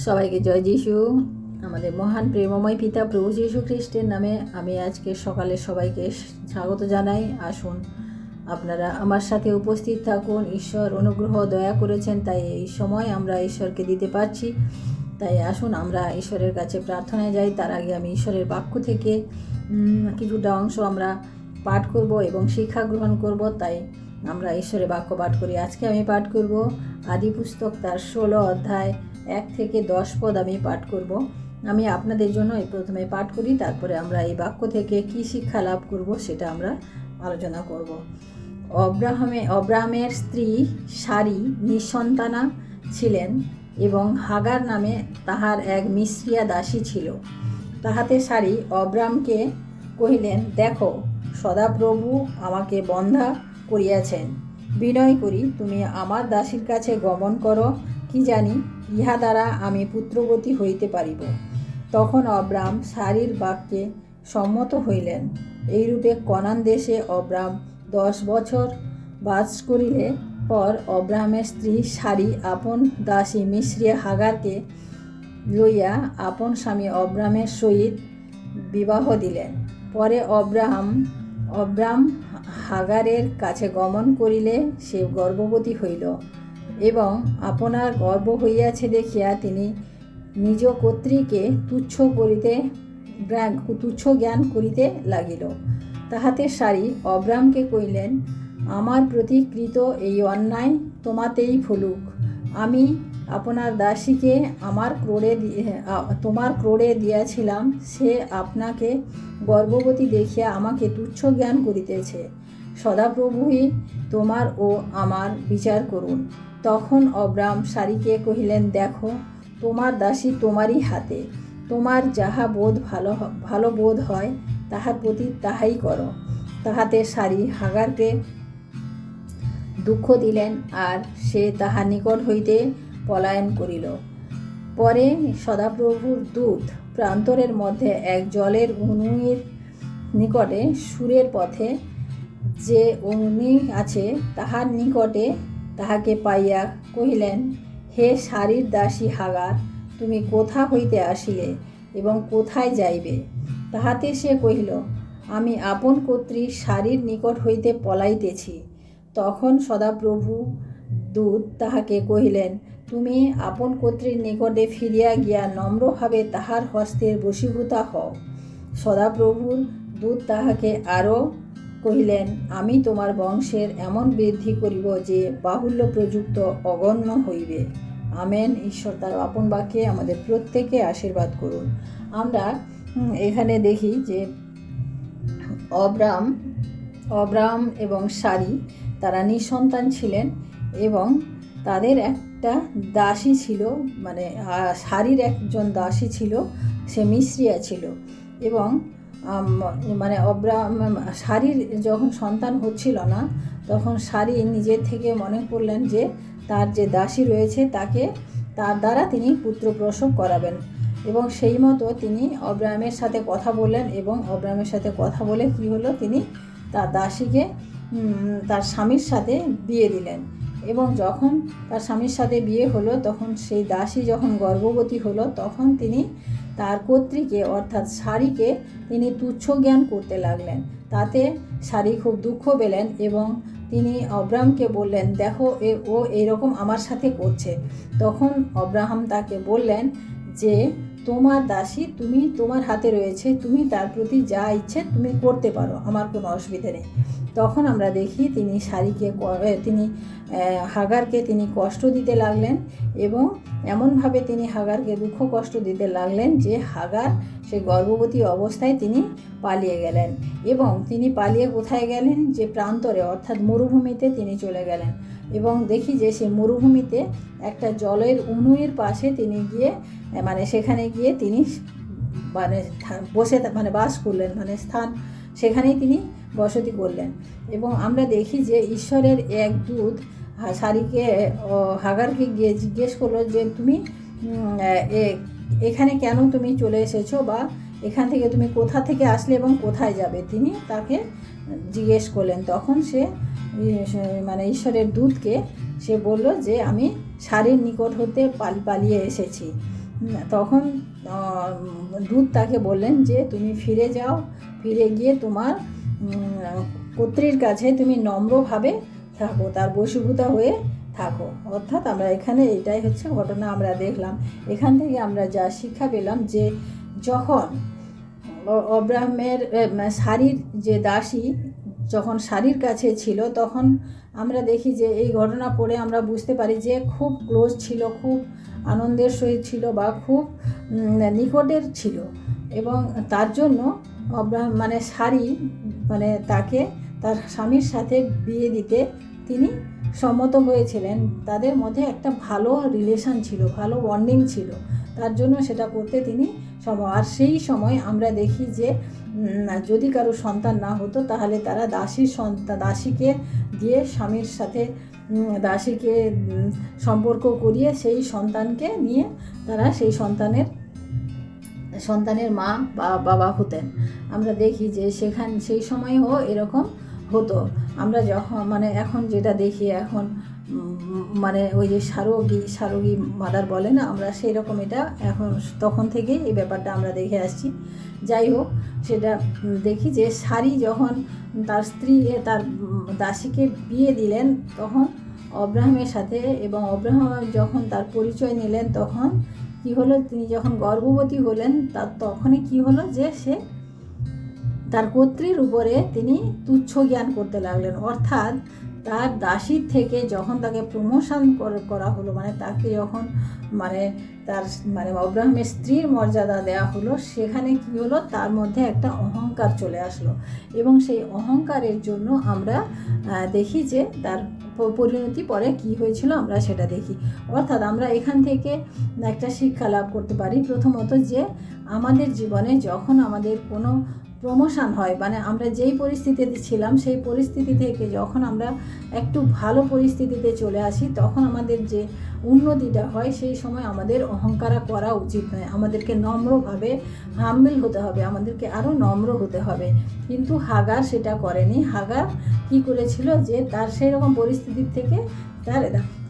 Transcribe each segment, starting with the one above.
সবাইকে জয় যিশু। আমাদের মহান প্রেমময় পিতা প্রভু যীশু খ্রিস্টের নামে আমি আজকে সকালে সবাইকে স্বাগত জানাই। আসুন আপনারা আমার সাথে উপস্থিত থাকুন। ঈশ্বর অনুগ্রহ দয়া করেছেন, তাই এই সময় আমরা ঈশ্বরকে দিতে পারছি। তাই আসুন আমরা ঈশ্বরের কাছে প্রার্থনায় যাই। তার আগে আমি ঈশ্বরের বাক্য থেকে কিছুটা অংশ আমরা পাঠ করব এবং শিক্ষা গ্রহণ করব। তাই আমরা ঈশ্বরের বাক্য পাঠ করি। আজকে আমি পাঠ করব আদি পুস্তক তার 16 অধ্যায় 1 থেকে 10 পদ আমি পাঠ করব। আমি আপনাদের জন্য এই প্রথমে পাঠ করি, তারপরে আমরা এই বাক্য থেকে কি শিক্ষা লাভ করব সেটা আমরা আলোচনা করব। অব্রাহামের স্ত্রী সারি নিঃসন্তানা ছিলেন এবং হাগার নামে তাহার এক মিশ্রিয়া দাসী ছিল। তাহাতে সারি অব্রামকে কহিলেন, দেখো, সদাপ্রভু আমাকে বন্ধা করিয়াছেন, বিনয় করি তুমি আমার দাসীর কাছে গমন করো, কি জানি ইহা দ্বারা আমি পুত্রবতী হইতে পারিব। তখন অব্রাম সারির বাক্যে সম্মত হইলেন। এইরূপে কনান দেশে অব্রাম 10 বছর বাস করিলে পর অব্রাহামের স্ত্রী সারি আপন দাসী মিশ্রিয়া হাগারকে লইয়া আপন স্বামী অব্রামের সহিত বিবাহ দিলেন। পরে অব্রাম হাগারের কাছে গমন করিলে সে গর্ভবতী হইল এবং আপনার গর্ভ হইয়াছে দেখিয়া তিনি নিজ কর্ত্রীকে তুচ্ছ জ্ঞান করিতে লাগিল। তাহাতে সারি অব্রামকে কহিলেন, আমার প্রতিকৃত এই অন্যায় তোমাতেই ফলুক। আমি আপনার দাসীকে তোমার ক্রোড়ে দিয়াছিলাম, সে আপনাকে গর্ভবতী দেখিয়া আমাকে তুচ্ছ জ্ঞান করিতেছে। সদাপ্রভুই তোমার ও আমার বিচার করুন। তখন অব্রাম সারিকে কহিলেন, দেখো, তোমার দাসী তোমারই হাতে, তোমার যাহা ভালো বোধ হয় তাহার প্রতি তাহাই করো। তাহাতে সারি হাগারকে দুঃখ দিলেন, আর সে তাহার নিকট হইতে পলায়ন করিল। পরে সদাপ্রভুর দূত প্রান্তরের মধ্যে এক জলের অনুর নিকটে সুরের পথে যে অগ্নি আছে তাহার নিকটে তাহাকে পাইয়া কহিলেন, হে সারির দাসী হাগার, তুমি কোথা হইতে আসিলে এবং কোথায় যাইবে? তাহাতে সে কহিল, আমি আপন কর্ত্রী সারির নিকট হইতে পলাইতেছি। তখন সদাপ্রভু দূত তাহাকে কহিলেন, তুমি আপন কর্ত্রীর নিকটে ফিরিয়া গিয়া নম্রভাবে তাহার হস্তের বশীভূতা হও। সদাপ্রভুর দূত তাহাকে আরও কহিলেন, আমি তোমার বংশের এমন বৃদ্ধি করিব যে বাহুল্য প্রযুক্ত অগণ্য হইবে। আমেন। ঈশ্বর তার আপন বাক্যে আমাদের প্রত্যেককে আশীর্বাদ করুন। আমরা এখানে দেখি যে অব্রাম এবং সারি তারা নিঃসন্তান ছিলেন এবং তাদের একটা দাসী ছিল, মানে সারির একজন দাসী ছিল, সে মিশ্রিয়া ছিল। এবং মানে সারির যখন সন্তান হচ্ছিল না, তখন সারি নিজের থেকে মনে করলেন যে তার যে দাসী রয়েছে তার দ্বারা তিনি পুত্র প্রসব করাবেন। এবং সেই মতো তিনি অব্রামের সাথে কথা বললেন এবং অব্রামের সাথে কথা বলে কি হলো, তিনি তার দাসীকে তার স্বামীর সাথে বিয়ে দিলেন। এবং যখন তার স্বামীর সাথে বিয়ে হলো, তখন সেই দাসী যখন গর্ভবতী হলো, তখন তিনি তার কর্ত্রীকে অর্থাৎ সারিকে তিনি তুচ্ছ জ্ঞান করতে লাগলেন। তাতে সারি খুব দুঃখ পেলেন এবং তিনি অব্রামকে বললেন, দেখো, ও এরকম আমার সাথে করছে। তখন অব্রাহাম তাকে বললেন যে তোমার দাসী তোমার হাতে রয়েছে, তুমি তার প্রতি যা ইচ্ছে তুমি করতে পারো, আমার কোনো অসুবিধা নেই। তখন আমরা দেখি তিনি হাগারকে তিনি কষ্ট দিতে লাগলেন এবং এমনভাবে তিনি হাগারকে দুঃখ কষ্ট দিতে লাগলেন যে হাগার সেই গর্ভবতী অবস্থায় তিনি পালিয়ে গেলেন। এবং তিনি পালিয়ে কোথায় গেলেন? যে প্রান্তরে অর্থাৎ মরুভূমিতে তিনি চলে গেলেন। এবং দেখি যে সেই মরুভূমিতে একটা জলের অনুয়ের পাশে তিনি গিয়ে সেখানে গিয়ে তিনি বাস করলেন, সেখানেই তিনি বসতি করলেন। এবং আমরা দেখি যে ঈশ্বরের এক দূত হাগারকে গিয়ে জিজ্ঞেস করলো যে তুমি এখানে কেন তুমি চলে এসেছো, বা এখান থেকে তুমি কোথা থেকে আসলে এবং কোথায় যাবে, তিনি তাকে জিজ্ঞেস করলেন। তখন সে ঈশ্বরের দূতকে সে বলল যে আমি সারির নিকট হতে পালিয়ে এসেছি। তখন দূত তাকে বললেন যে তুমি ফিরে যাও, ফিরে গিয়ে তোমার পুত্রীর কাছে তুমি নম্রভাবে থাকো, তার বশীভূতা হয়ে থাকো। অর্থাৎ আমরা এখানে এটাই হচ্ছে ঘটনা আমরা দেখলাম। এখান থেকে আমরা যা শিক্ষা পেলাম যে যখন অব্রাহামের সারির যে দাসী যখন সারির কাছে ছিল, তখন আমরা দেখি যে এই ঘটনা পড়ে আমরা বুঝতে পারি যে খুব ক্লোজ ছিল, খুব আনন্দের সহিত ছিল বা খুব নিকটের ছিল। এবং তার জন্য অব্রাহাম সারি তাকে তার স্বামীর সাথে বিয়ে দিতে তিনি সম্মত হয়েছিলেন। তাদের মধ্যে একটা ভালো রিলেশন ছিল, ভালো বন্ডিং ছিল, তার জন্য সেটা করতে তিনি আর সেই সময় আমরা দেখি যে যদি কারো সন্তান না হতো তাহলে তারা দাসীকে দিয়ে স্বামীর সাথে দাসীকে সম্পর্ক করিয়ে সেই সন্তানকে নিয়ে তারা সেই সন্তানের মা বা বাবা হতেন। আমরা দেখি যে সেই সময়ও এরকম হতো। আমরা যখন এখন যেটা দেখি এখন ওই যে সারোগী মাদার বলে না, আমরা সেই রকম এটা এখন তখন থেকেই এই ব্যাপারটা আমরা দেখে আসছি। যাই হোক, সেটা দেখি যে সারি যখন তার তার দাসীকে বিয়ে দিলেন তখন অব্রাহামের সাথে, এবং অব্রাহাম যখন তার পরিচয় নিলেন তখন কি হলো, তিনি যখন গর্ভবতী হলেন তখনই কি হলো যে সে তার কর্ত্রীর উপরে তিনি তুচ্ছ জ্ঞান করতে লাগলেন। অর্থাৎ তার দাসীর থেকে যখন তাকে প্রমোশন করা হলো, তাকে যখন তার অব্রাহামের স্ত্রীর মর্যাদা দেওয়া হলো, সেখানে কি হলো, তার মধ্যে একটা অহংকার চলে আসলো। এবং সেই অহংকারের জন্য আমরা দেখি যে তার পরিণতি পরে কি হয়েছিল আমরা সেটা দেখি। অর্থাৎ আমরা এখান থেকে একটা শিক্ষা লাভ করতে পারি। প্রথমত যে আমাদের জীবনে যখন আমাদের কোনো প্রমোশন হয়, আমরা যেই পরিস্থিতিতে ছিলাম সেই পরিস্থিতি থেকে যখন আমরা একটু ভালো পরিস্থিতিতে চলে আসি, তখন আমাদের যে উন্নতিটা হয় সেই সময় আমাদের অহংকার করা উচিত নয়। আমাদেরকে নম্রভাবে হাম্বল হতে হবে, আমাদেরকে আরও নম্র হতে হবে। কিন্তু হাগার সেটা করেনি। হাগার কি করেছিল যে তার সেই রকম পরিস্থিতির থেকে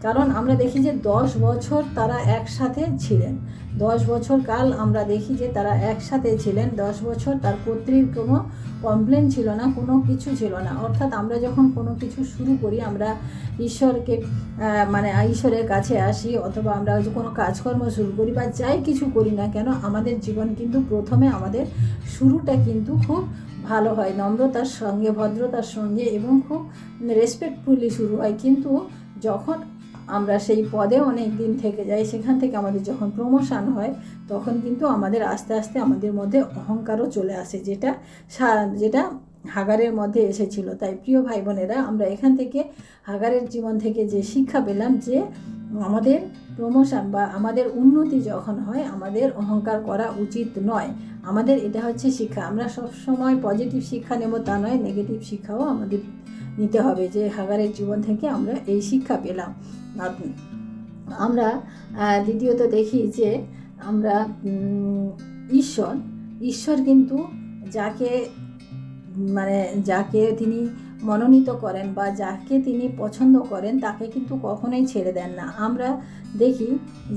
কারণ আমরা দেখি যে 10 বছর তারা একসাথে ছিলেন, 10 বছর কাল আমরা দেখি যে তারা একসাথে ছিলেন। 10 বছর তার কর্ত্রীর কোনো কমপ্লেন ছিল না, কোনো কিছু ছিল না। অর্থাৎ আমরা যখন কোনো কিছু শুরু করি, আমরা ঈশ্বরের কাছে আসি, অথবা আমরা কোনো কাজকর্ম শুরু করি বা যাই কিছু করি না কেন, আমাদের জীবন কিন্তু প্রথমে আমাদের শুরুটা কিন্তু খুব ভালো হয়, নম্রতার সঙ্গে, ভদ্রতার সঙ্গে এবং খুব রেসপেক্টফুলি শুরু হয়। কিন্তু যখন আমরা সেই পদে অনেক দিন থেকে যাই, সেখান থেকে আমাদের যখন প্রমোশন হয়, তখন কিন্তু আমাদের আস্তে আস্তে আমাদের মধ্যে অহংকারও চলে আসে, যেটা হাগারের মধ্যে এসেছিল। তাই প্রিয় ভাই বোনেরা, আমরা এখান থেকে হাগারের জীবন থেকে যে শিক্ষা পেলাম যে আমাদের প্রমোশন বা আমাদের উন্নতি যখন হয়, আমাদের অহংকার করা উচিত নয়। আমাদের এটা হচ্ছে শিক্ষা। আমরা সবসময় পজিটিভ শিক্ষা নেব তা নয়, নেগেটিভ শিক্ষাও আমাদের নিতে হবে। যে হাগারের জীবন থেকে আমরা এই শিক্ষা পেলাম। আমরা দ্বিতীয়ত দেখি যে আমরা ঈশ্বর কিন্তু যাকে তিনি মনোনীত করেন বা যাকে তিনি পছন্দ করেন, তাকে কিন্তু কখনোই ছেড়ে দেন না। আমরা দেখি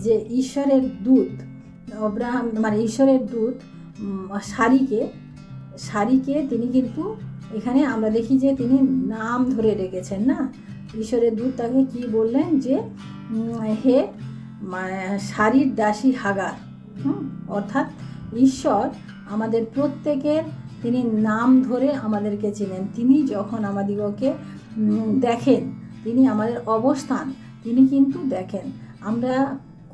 যে ঈশ্বরের দূত ঈশ্বরের দূত সারিকে তিনি কিন্তু এখানে আমরা দেখি যে তিনি নাম ধরে রেখেছেন না। ঈশ্বরের দূত তাকে কি বললেন যে হে সারির দাসী হাগার। অর্থাৎ ঈশ্বর আমাদের প্রত্যেকের তিনি নাম ধরে আমাদেরকে চেনেন। তিনি যখন আমাদিগকে দেখেন, তিনি আমাদের অবস্থান তিনি কিন্তু দেখেন। আমরা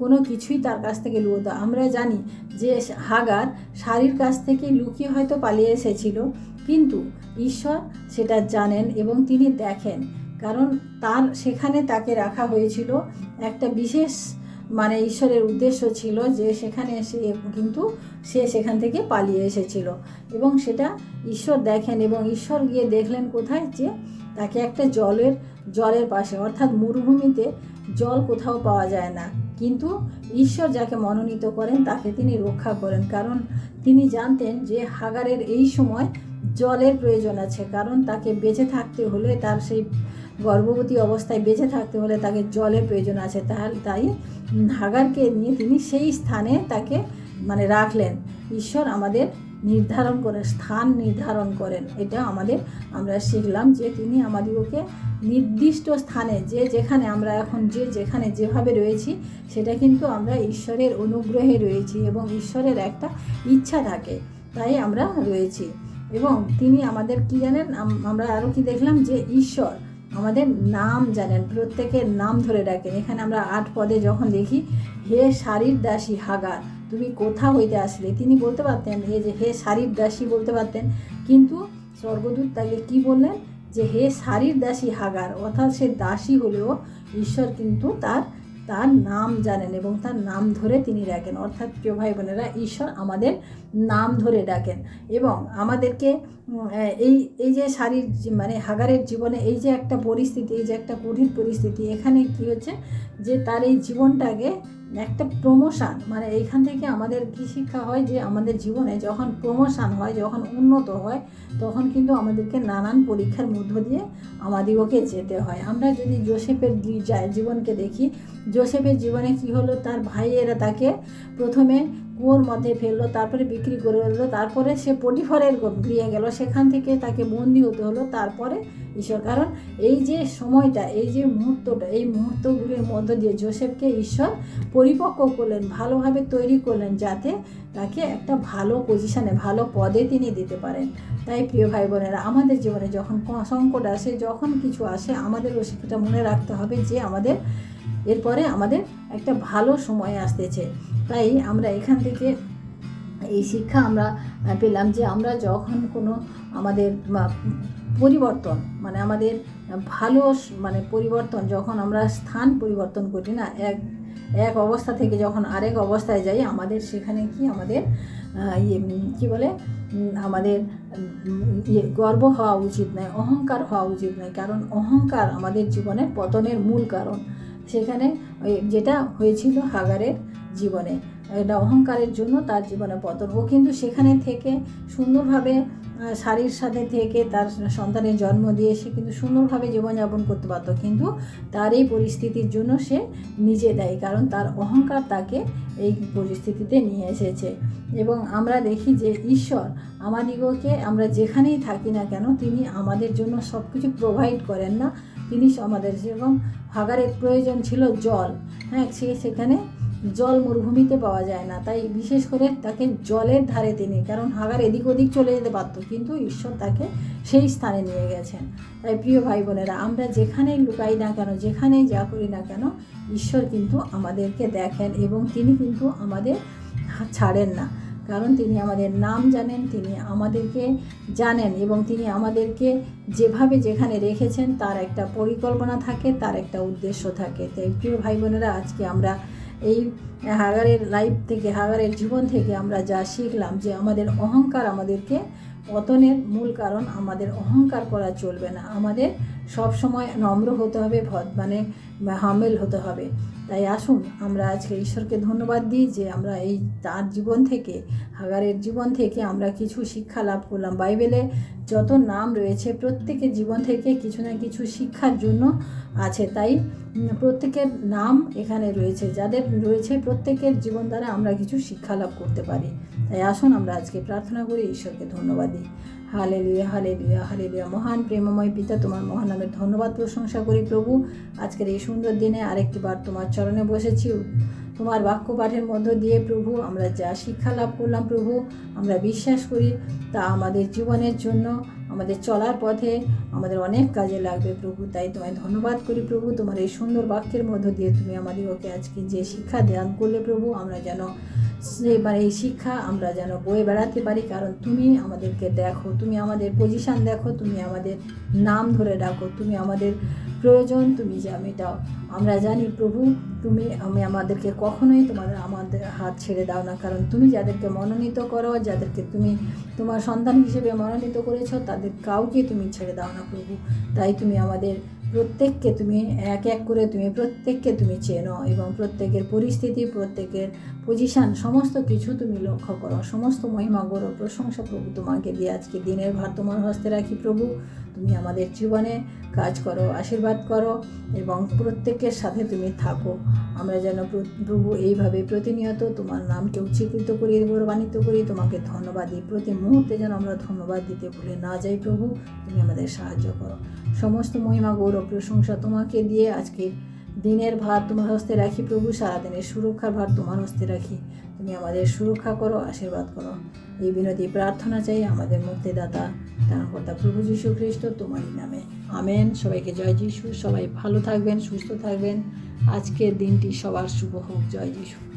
কোনো কিছুই তার কাছ থেকে লুকোতে, আমরা জানি যে হাগার সারির কাছ থেকে লুকিয়ে হয়তো পালিয়ে এসেছিল, কিন্তু ঈশ্বর সেটা জানেন এবং তিনি দেখেন। কারণ সেখানে তাকে রাখা হয়েছিল একটা বিশেষ ঈশ্বরের উদ্দেশ্য ছিল যে সেখানে সে সেখান থেকে পালিয়ে এসেছিল, এবং সেটা ঈশ্বর দেখেন। এবং ঈশ্বর গিয়ে দেখলেন কোথায়, যে তাকে একটা জলের পাশে, অর্থাৎ মরুভূমিতে জল কোথাও পাওয়া যায় না, কিন্তু ঈশ্বর যাকে মনোনীত করেন তাকে তিনি রক্ষা করেন। কারণ তিনি জানতেন যে হাগারের এই সময় জলের প্রয়োজন আছে, কারণ তাকে বেঁচে থাকতে হলে তার সেই গর্ভবতী অবস্থায় বেঁচে থাকতে হলে তাকে জলের প্রয়োজন আছে, তাই হাগারকে নিয়ে তিনি সেই স্থানে তাকে মানে রাখলেন। ঈশ্বর আমাদের নির্ধারণ করেন, স্থান নির্ধারণ করেন। এটা আমরা শিখলাম যে তিনি আমাদেরকে নির্দিষ্ট স্থানে যেখানে আমরা এখন যেখানে যেভাবে রয়েছি সেটা কিন্তু আমরা ঈশ্বরের অনুগ্রহে রয়েছি এবং ঈশ্বরের একটা ইচ্ছা থাকে, তাই আমরা রয়েছি। এবং তিনি আমাদের কি জানেন, আমরা আরও কি দেখলাম যে ঈশ্বর আমাদের নাম জানেন, প্রত্যেকের নাম ধরে ডাকেন। এখানে আমরা 8 পদে যখন দেখি, হে শারীর দাসী হাগার তুমি কোথা হইতে আসলে, তিনি বলতে পারতেন হে শারীর দাসী বলতে পারতেন, কিন্তু স্বর্গদূত তাকে কি বললেন যে হে শারীর দাসী হাগার, অর্থাৎ সে দাসী হলেও ঈশ্বর কিন্তু তার নাম জানেন এবং তার নাম ধরে তিনি ডাকেন। অর্থাৎ প্রিয় ভাই বোনেরা, ঈশ্বর আমাদের নাম ধরে ডাকেন এবং আমাদেরকে এই যে শারীর মানে হাগারের জীবনে এই যে একটা পরিস্থিতি, এই যে একটা কঠিন পরিস্থিতি, এখানে কি হচ্ছে যে তার এই জীবনটাকে একটা প্রমোশন, মানে এইখান থেকে আমাদের কী শিক্ষা হয় যে আমাদের জীবনে যখন প্রমোশন হয়, যখন উন্নত হয়, তখন কিন্তু আমাদেরকে নানান পরীক্ষার মধ্য দিয়ে আমাদিগকে যেতে হয়। আমরা যদি যোসেফের জীবনকে দেখি, যোসেফের জীবনে কি হলো, তার ভাইয়েরা তাকে প্রথমে কুয়োর মধ্যে ফেললো, তারপরে বিক্রি করে দিল, তারপরে সে পটিফারের গৃহে গেল, সেখান থেকে তাকে বন্দি হতে হলো। তারপরে ঈশ্বর, কারণ এই যে সময়টা, এই যে মুহূর্তটা, এই মুহূর্তগুলির মধ্য দিয়ে যোসেফকে ঈশ্বর পরিপক্ক করলেন, ভালোভাবে তৈরি করলেন, যাতে তাকে একটা ভালো পজিশানে, ভালো পদে তিনি দিতে পারেন। তাই প্রিয় ভাই বোনেরা, আমাদের জীবনে যখন সংকট আসে, যখন কিছু আসে, আমাদেরও সেটা মনে রাখতে হবে যে এরপরে আমাদের একটা ভালো সময় আসতেছে। তাই আমরা এখান থেকে এই শিক্ষা আমরা পেলাম যে আমরা যখন কোনো আমাদের পরিবর্তন, মানে আমাদের ভালো মানে পরিবর্তন, যখন আমরা স্থান পরিবর্তন করি না, এক অবস্থা থেকে যখন আরেক অবস্থায় যাই, আমাদের সেখানে কি আমাদের কি বলে আমাদের গর্ব হওয়া উচিত নয়, অহংকার হওয়া উচিত নয়। কারণ অহংকার আমাদের জীবনের পতনের মূল কারণ। সেখানে যেটা হয়েছিল হাগারের জীবনে, এটা অহংকারের জন্য তার জীবনে পতন। ও কিন্তু সেখানে থেকে সুন্দরভাবে শারীর সাথে থেকে তার সন্তানের জন্ম দিয়ে সে কিন্তু সুন্দরভাবে জীবনযাপন করতে পারত, কিন্তু তার এই পরিস্থিতির জন্য সে নিজে দায়ী, কারণ তার অহংকার তাকে এই পরিস্থিতিতে নিয়ে এসেছে। এবং আমরা দেখি যে ঈশ্বর আমাদিগকে, আমরা যেখানেই থাকি না কেন, তিনি আমাদের জন্য সব কিছু প্রোভাইড করেন না। তিনি আমাদের, যেরকম হাগারের প্রয়োজন ছিল জল, হ্যাঁ, সেখানে জল মরুভূমিতে পাওয়া যায় না, তাই বিশেষ করে তাকে জলের ধারে তিনি, কারণ হাগার এদিক ওদিক চলে যেতে পারত, কিন্তু ঈশ্বর তাকে সেই স্থানে নিয়ে গেছেন। তাই প্রিয় ভাই বোনেরা, আমরা যেখানেই লুকাই না কেন, যেখানেই যা করি না কেন, ঈশ্বর কিন্তু আমাদেরকে দেখেন এবং তিনি কিন্তু আমাদের ছাড়েন না, কারণ তিনি আমাদের নাম জানেন, তিনি আমাদেরকে জানেন এবং তিনি আমাদেরকে যেভাবে যেখানে রেখেছেন তার একটা পরিকল্পনা থাকে, তার একটা উদ্দেশ্য থাকে। তাই প্রিয় ভাই বোনেরা, আজকে আমরা এই হাগারের লাইফ থেকে, হাগারের জীবন থেকে আমরা যা শিখলাম যে আমাদের অহংকার আমাদেরকে পতনের মূল কারণ। আমাদের অহংকার করা চলবে না, আমাদের সব সময় নম্র হতে হবে, মানে হামেল হতে হবে। তাই আসুন আমরা আজকে ঈশ্বরকে ধন্যবাদ দিই যে আমরা এই তার জীবন থেকে, হাগারের জীবন থেকে আমরা কিছু শিক্ষা লাভ করলাম। বাইবেলে যত নাম রয়েছে প্রত্যেকের জীবন থেকে কিছু না কিছু শিক্ষার জন্য আছে, তাই প্রত্যেকের নাম এখানে রয়েছে, যাদের রয়েছে প্রত্যেকের জীবন দ্বারা আমরা কিছু শিক্ষা লাভ করতে পারি। তাই আসুন আমরা আজকে প্রার্থনা করি, ঈশ্বরকে ধন্যবাদ দিই। Hallelujah, hallelujah, hallelujah. মহান প্রেমময় পিতা, তোমার মহান নামের ধন্যবাদ প্রশংসা করি প্রভু। আজকের এই সুন্দর দিনে আরেকটি বার তোমার চরণে বসেছি, তোমার বাক্য পাঠের মধ্য দিয়ে প্রভু আমরা যা শিক্ষা লাভ করলাম প্রভু, আমরা বিশ্বাস করি তা আমাদের জীবনের জন্য, আমাদের চলার পথে আমাদের অনেক কাজে লাগবে প্রভু। তাই তোমায় ধন্যবাদ করি প্রভু, তোমার এই সুন্দর বাক্যের মধ্য দিয়ে তুমি আমাদেরকে আজকে যে শিক্ষা দান করলে প্রভু, আমরা যেন এবার এই শিক্ষা আমরা যেন বয়ে বেড়াতে পারি, কারণ তুমি আমাদেরকে দেখো, তুমি আমাদের পজিশান দেখো, তুমি আমাদের নাম ধরে ডাকো, তুমি আমাদের প্রয়োজন তুমি যা মেটাও। আমরা জানি প্রভু তুমি আমাদেরকে কখনোই আমাদের হাত ছেড়ে দাও না, কারণ তুমি যাদেরকে মনোনীত করো, যাদেরকে তুমি তোমার সন্তান হিসেবে মনোনীত করেছো, তাদের কাউকে তুমি ছেড়ে দাও না প্রভু। তাই তুমি আমাদের প্রত্যেককে তুমি এক এক করে তুমি প্রত্যেককে তুমি চেনো এবং প্রত্যেকের পরিস্থিতি, প্রত্যেকের পজিশান, সমস্ত কিছু তুমি লক্ষ্য করো। সমস্ত মহিমা, গৌরব, প্রশংসা প্রভু তোমাকে দিয়ে আজকে দিনের ভার তোমার হস্তে রাখি প্রভু। তুমি আমাদের জীবনে কাজ করো, আশীর্বাদ করো এবং প্রত্যেকের সাথে তুমি থাকো। আমরা যেন প্রভু এইভাবে প্রতিনিয়ত তোমার নামকে উচ্চীকৃত করি, গৌরবান্বিত করি, তোমাকে ধন্যবাদ দিই। প্রতি মুহূর্তে যেন আমরা ধন্যবাদ দিতে ভুলে না যাই প্রভু। তুমি আমাদের সাহায্য করো। সমস্ত মহিমা, গৌরব, প্রশংসা তোমাকে দিয়ে আজকে দিনের ভার তোমার হস্তে রাখি প্রভু। সারাদিনের সুরক্ষার ভার তোমার হস্তে রাখি। তুমি আমাদের সুরক্ষা করো, আশীর্বাদ করো। এই বিনতি প্রার্থনা চাই আমাদের মুক্তিদাতা ত্রাণকর্তা প্রভু যীশু খ্রিস্ট তোমারই নামে, আমেন। সবাইকে জয় যীশু। সবাই ভালো থাকবেন, সুস্থ থাকবেন। আজকের দিনটি সবার শুভ হোক। জয় যীশু।